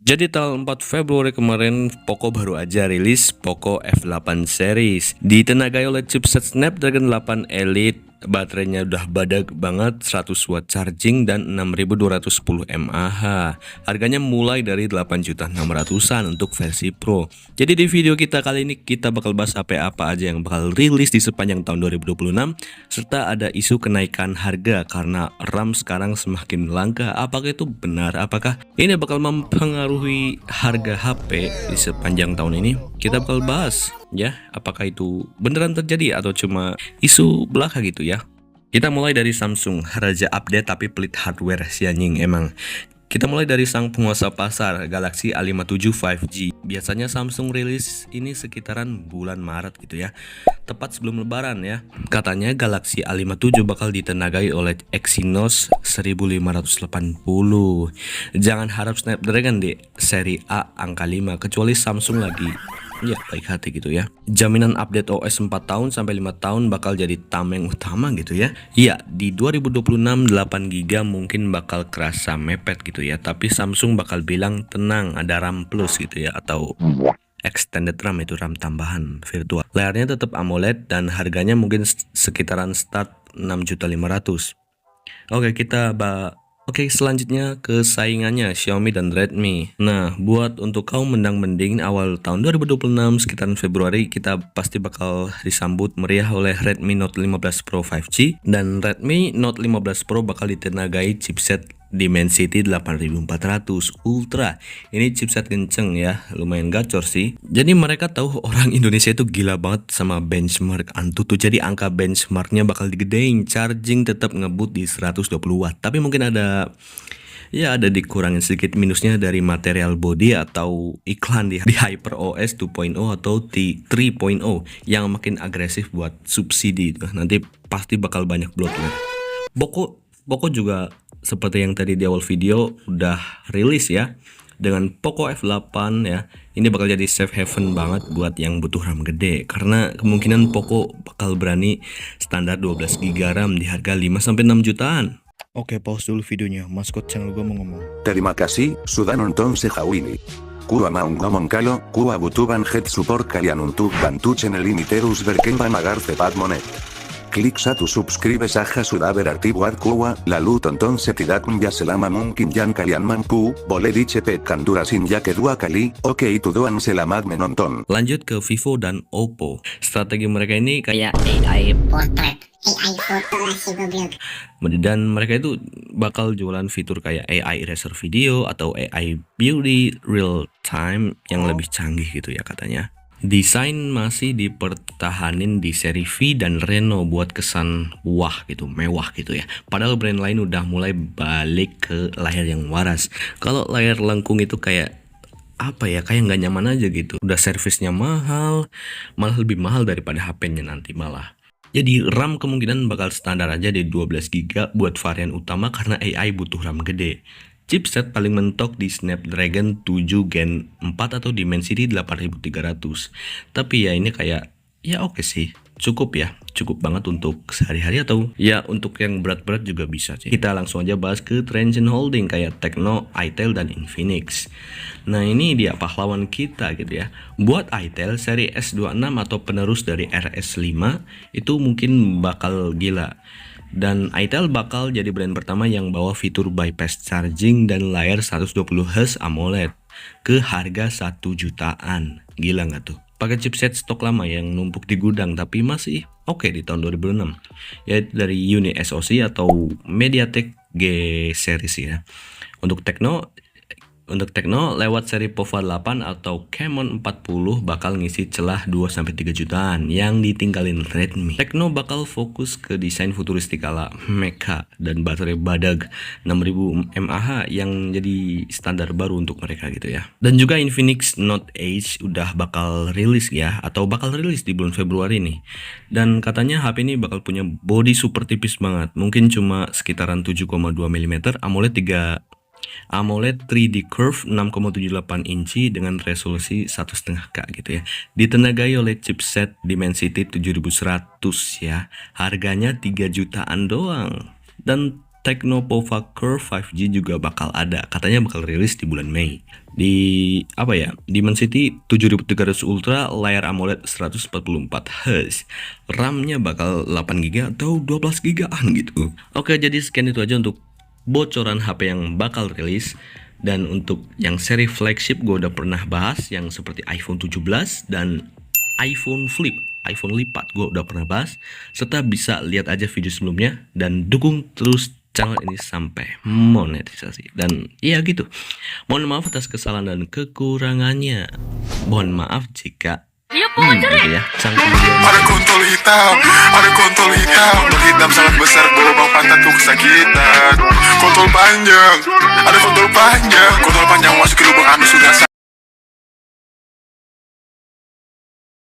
Jadi tanggal 4 Februari kemarin Poco baru aja rilis Poco F8 series. Ditenagai oleh chipset Snapdragon 8 Elite, baterainya udah badak banget, 100 watt charging dan 6210 mAh. Harganya mulai dari 8.600-an untuk versi Pro. Jadi di video kita kali ini kita bakal bahas HP apa aja yang bakal rilis di sepanjang tahun 2026, serta ada isu kenaikan harga karena RAM sekarang semakin langka. Apakah itu benar? Apakah ini bakal mempengaruhi harga HP di sepanjang tahun ini? Kita bakal bahas ya, apakah itu beneran terjadi atau cuma isu belaka gitu ya. Kita mulai dari Samsung, raja update tapi pelit hardware si anjing emang. Kita mulai dari sang penguasa pasar, Galaxy A57 5G. Biasanya Samsung rilis ini sekitaran bulan Maret gitu ya, tepat sebelum lebaran ya. Katanya Galaxy A57 bakal ditenagai oleh Exynos 1580. Jangan harap Snapdragon di seri A angka 5, kecuali Samsung lagi ya baik hati gitu ya. Jaminan update OS 4 tahun sampai 5 tahun bakal jadi tameng utama gitu ya. Ya, di 2026 8GB mungkin bakal kerasa mepet gitu ya, tapi Samsung bakal bilang tenang, ada RAM plus gitu ya, atau extended RAM, itu RAM tambahan virtual. Layarnya tetap AMOLED dan harganya mungkin sekitaran start 6.500.000. Oke, selanjutnya ke saingannya Xiaomi dan Redmi. Nah, buat untuk kaum mendang-mending awal tahun 2026 sekitaran Februari, kita pasti bakal disambut meriah oleh Redmi Note 15 Pro 5G dan Redmi Note 15 Pro bakal ditenagai chipset Dimensity 8400 Ultra. Ini chipset kenceng ya, lumayan gacor sih. Jadi mereka tahu orang Indonesia itu gila banget sama benchmark Antutu. Jadi angka benchmarknya bakal digedein. Charging tetap ngebut di 120 watt. Tapi mungkin ada dikurangin sedikit minusnya dari material body atau iklan di HyperOS 2.0 atau 3.0 yang makin agresif buat subsidi. Nanti pasti bakal banyak bloatware. Poco juga seperti yang tadi di awal video udah rilis ya dengan Poco F8 ya. Ini bakal jadi safe haven banget buat yang butuh RAM gede, karena kemungkinan Poco bakal berani standar 12GB RAM di harga 5-6 jutaan. Oke, pause dulu videonya. Maskot channel gue mau ngomong. Terima kasih, sudah nonton sejauh Kua maungomon kalo, kua butuban head support kalian untuk bantu channel ini terus berkembang agar cepat monet. Klik satu subscribe saja sudah berarti buat kuah, lalu tonton setidaknya selama mungkin yang kalian mampu, boleh dicepetkan durasin ya kedua kali, oke itu doang selamat menonton. Lanjut ke Vivo dan Oppo. Strategi mereka ini kayak AI portrait, AI foto lah si goblok. dan mereka itu bakal jualan fitur kayak AI eraser video atau AI beauty real time yang lebih canggih gitu ya katanya. Desain masih dipertahanin di seri V dan Reno buat kesan wah gitu, mewah gitu ya. Padahal brand lain udah mulai balik ke layar yang waras. Kalau layar lengkung itu kayak apa ya, kayak nggak nyaman aja gitu. Udah servisnya mahal, malah lebih mahal daripada HP-nya nanti malah. Jadi RAM kemungkinan bakal standar aja di 12GB buat varian utama karena AI butuh RAM gede. Chipset paling mentok di Snapdragon 7 Gen 4 atau Dimensity 8300. Tapi ya ini kayak ya oke sih, cukup banget untuk sehari-hari atau ya untuk yang berat-berat juga bisa sih. Kita langsung aja bahas ke Transsion Holding kayak Tecno, Itel dan Infinix. Nah ini dia pahlawan kita gitu ya. Buat Itel seri S26 atau penerus dari RS5 itu mungkin bakal gila. Dan Itel bakal jadi brand pertama yang bawa fitur bypass charging dan layar 120Hz AMOLED ke harga 1 jutaan. Gila nggak tuh? Pakai chipset stok lama yang numpuk di gudang tapi masih oke di tahun 2006. Yaitu dari unit SoC atau MediaTek G series ya. Untuk Tecno lewat seri Pova 8 atau Camon 40 bakal ngisi celah 2-3 jutaan yang ditinggalin Redmi. Tecno bakal fokus ke desain futuristik ala mecha dan baterai badag 6000 mAh yang jadi standar baru untuk mereka gitu ya. Dan juga Infinix Note Edge udah bakal rilis ya, atau bakal rilis di bulan Februari nih. Dan katanya HP ini bakal punya body super tipis banget, mungkin cuma sekitaran 7,2 mm, AMOLED 3D Curve 6,78 inci dengan resolusi 1,5K gitu ya. Ditenagai oleh chipset Dimensity 7100 ya. Harganya 3 jutaan doang. Dan Tecnopova Curve 5G juga bakal ada. Katanya bakal rilis di bulan Mei. Di Dimensity 7300 Ultra, layar AMOLED 144Hz. RAM-nya bakal 8GB atau 12GB-an gitu. Oke, jadi sekian itu aja untuk bocoran HP yang bakal rilis. Dan untuk yang seri flagship gue udah pernah bahas, yang seperti iPhone 17 dan iPhone lipat gue udah pernah bahas. Serta bisa lihat aja video sebelumnya dan dukung terus channel ini sampai monetisasi. Dan iya gitu, mohon maaf atas kesalahan dan kekurangannya. Mohon maaf jika gitu ya, Ada kontol hitam, hitam sangat besar, berlubang pantatku kesakitan. Kontol panjang, ada kontol panjang masuk ke lubang anus sudah